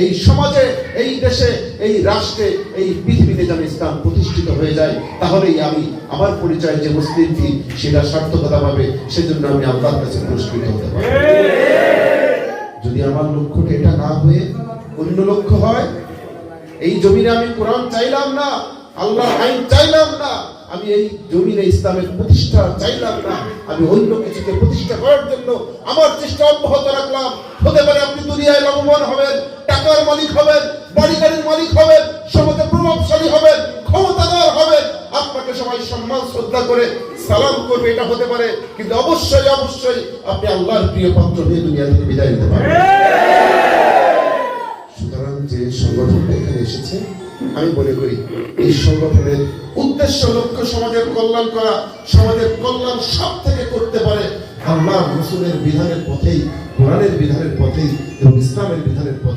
এই সমাজে, এই দেশে, এই রাষ্ট্রে, এই পৃথিবীতে যেন ইসলাম প্রতিষ্ঠিত হয়ে যায়, তাহলেই আমি আমার পরিচয় যে মুসলিম সেটা সার্থকতা পাবে। সেজন্য আমি আল্লাহর কাছে পুরস্কৃত হতে পারব। যদি আমার লক্ষ্যটা এটা না হয়ে অন্য লক্ষ্য হয়, এই জমিনে আমি কোরআন চাইলাম না, আল্লাহর আইন চাইলাম না, আমি এই জমিনে ইসলামের প্রতিষ্ঠা চাইলাম না, আমি অন্য কিছুকে প্রতিষ্ঠা করার জন্য আমার চেষ্টা অব্যাহত রাখলাম। হতে পারে আপনি দুনিয়ায় লাভবান হবেন, টাকার মালিক হবেন, বাড়ি গাড়ির মালিক হবেন, সমাজে প্রভাবশালী হবেন, ক্ষমতাধর হবেন, আপনাকে সবাই সম্মান শ্রদ্ধা করে সালাম করবে, এটা হতে পারে। কিন্তু অবশ্যই অবশ্যই আপনি আল্লাহর প্রিয় পাত্র হয়ে দুনিয়া থেকে বিদায় নিতে পারবেন। সুতরাং যে সংগঠনটা এখানে এসেছে, আমি মনে করি এই সংগঠনের উদ্দেশ্য লক্ষ্য সমাজের কল্যাণ করা। সমাজের কল্যাণ সব থেকে করতে পারে আল্লাহ রাসূলের বিধানের পথেই, কোরআনের বিধানের পথেই এবং ইসলামের বিধানের পথে।